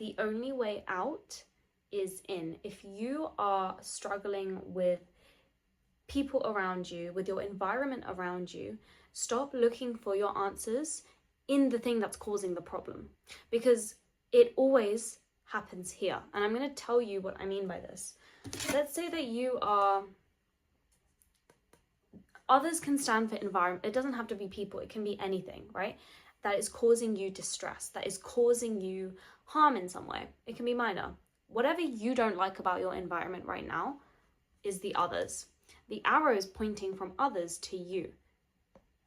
the only way out is in. If you are struggling with people around you, with your environment around you, stop looking for your answers in the thing that's causing the problem, because it always happens here. And I'm going to tell you what I mean by this. Let's say that you are, others can stand for environment. It doesn't have to be people, it can be anything, right? That is causing you distress, that is causing you harm in some way. It can be minor. Whatever you don't like about your environment right now is the others. The arrow is pointing from others to you.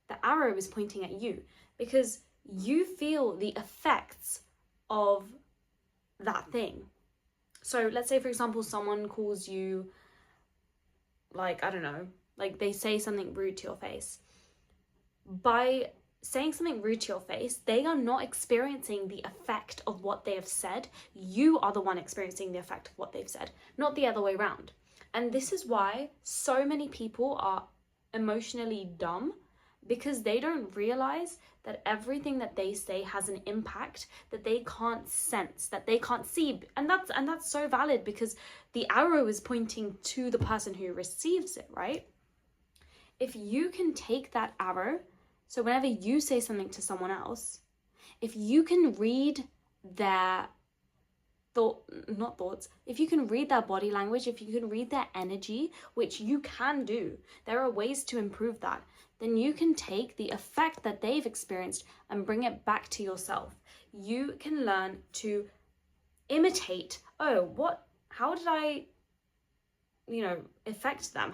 The arrow is pointing at you because you feel the effects of that thing. So let's say, for example, someone calls you, like, I don't know, like they say something rude to your face. By saying something rude to your face, they are not experiencing the effect of what they have said. You are the one experiencing the effect of what they've said, not the other way around. And this is why so many people are emotionally dumb, because they don't realize that everything that they say has an impact that they can't sense, that they can't see. And that's so valid, because the arrow is pointing to the person who receives it, right? If you can take that arrow, so whenever you say something to someone else, if you can read their if you can read their body language, if you can read their energy, which you can do, there are ways to improve that, then you can take the effect that they've experienced and bring it back to yourself. You can learn to imitate, how did I, affect them?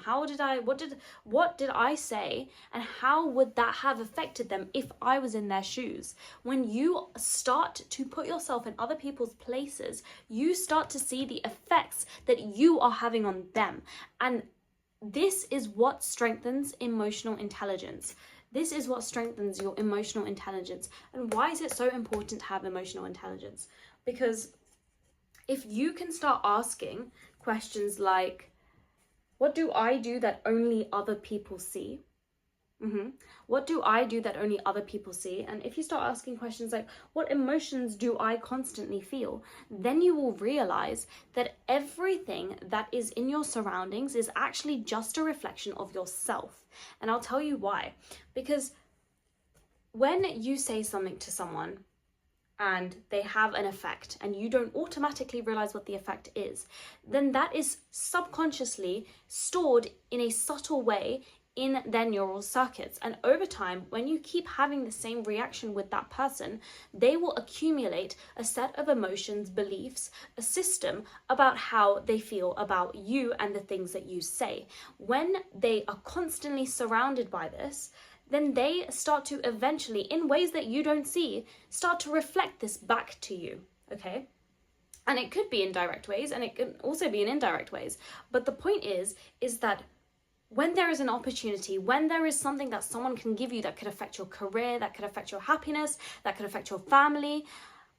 What did I say, and how would that have affected them if I was in their shoes? When you start to put yourself in other people's places, you start to see the effects that you are having on them. And this is what strengthens emotional intelligence. This is what strengthens your emotional intelligence. And why is it so important to have emotional intelligence? Because if you can start asking questions like, what do I do that only other people see? What do I do that only other people see? And if you start asking questions like, what emotions do I constantly feel? Then you will realize that everything that is in your surroundings is actually just a reflection of yourself. And I'll tell you why. Because when you say something to someone and they have an effect and you don't automatically realize what the effect is, then that is subconsciously stored in a subtle way in their neural circuits. And over time, when you keep having the same reaction with that person, they will accumulate a set of emotions, beliefs, a system about how they feel about you and the things that you say. When they are constantly surrounded by this, then they start to eventually, in ways that you don't see, start to reflect this back to you, okay? And it could be in direct ways, and it can also be in indirect ways. But the point is that when there is an opportunity, when there is something that someone can give you that could affect your career, that could affect your happiness, that could affect your family,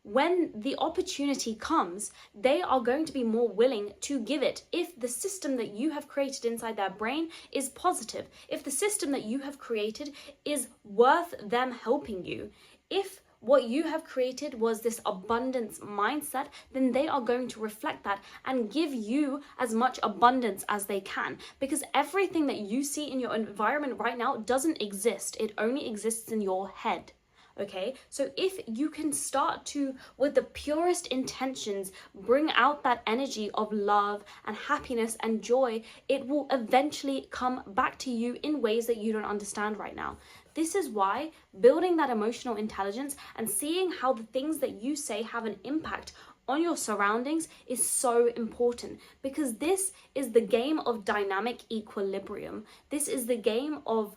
when the opportunity comes, they are going to be more willing to give it if the system that you have created inside their brain is positive, if the system that you have created is worth them helping you. If what you have created was this abundance mindset, then they are going to reflect that and give you as much abundance as they can, because everything that you see in your environment right now doesn't exist. It only exists in your head. Okay, so if you can start to, with the purest intentions, bring out that energy of love and happiness and joy, it will eventually come back to you in ways that you don't understand right now. This is why building that emotional intelligence and seeing how the things that you say have an impact on your surroundings is so important, because this is the game of dynamic equilibrium. This is the game of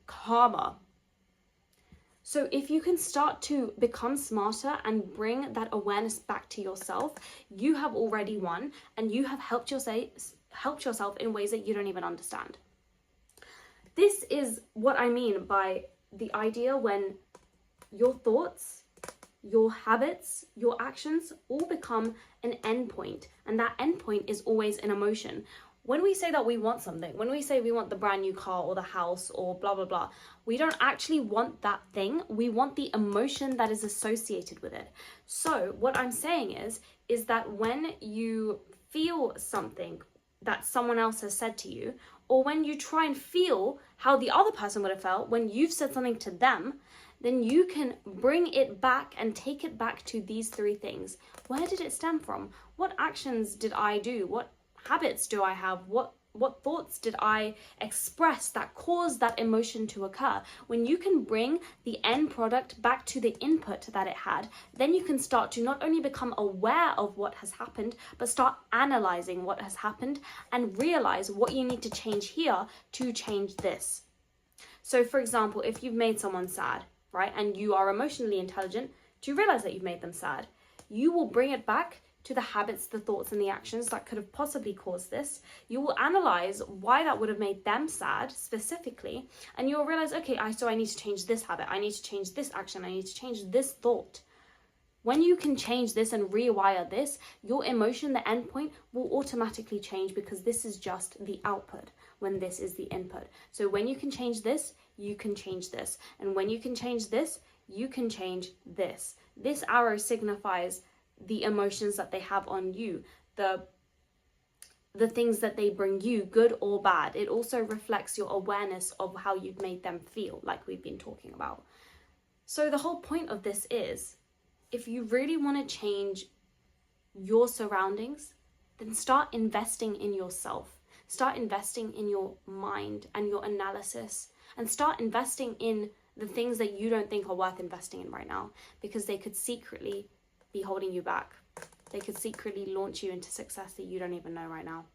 karma. So if you can start to become smarter and bring that awareness back to yourself, you have already won, and you have helped yourself in ways that you don't even understand. This is what I mean by the idea when your thoughts, your habits, your actions all become an endpoint, and that endpoint is always an emotion. when we say that we want something, when we say we want the brand new car or the house or blah, blah, blah, we don't actually want that thing. We want the emotion that is associated with it. So what I'm saying is that when you feel something that someone else has said to you, or when you try and feel how the other person would have felt when you've said something to them, then you can bring it back and take it back to these three things. Where did it stem from? What actions did I do? What habits do I have? What thoughts did I express that caused that emotion to occur? When you can bring the end product back to the input that it had, then you can start to not only become aware of what has happened, but start analyzing what has happened and realize what you need to change here to change this. So for example, if you've made someone sad, right, and you are emotionally intelligent to realize that you've made them sad, you will bring it back to the habits, the thoughts, and the actions that could have possibly caused this. You will analyze why that would have made them sad specifically, and you'll realize, okay, so I need to change this habit, I need to change this action, I need to change this thought. When you can change this and rewire this, your emotion, the endpoint, will automatically change, because this is just the output when this is the input. So when you can change this, you can change this. And when you can change this, you can change this. This arrow signifies the emotions that they have on you, the things that they bring you, good or bad. It also reflects your awareness of how you've made them feel, like we've been talking about. So the whole point of this is, if you really want to change your surroundings, then start investing in yourself. Start investing in your mind and your analysis, and start investing in the things that you don't think are worth investing in right now, because they could secretly be holding you back. They could secretly launch you into success that you don't even know right now.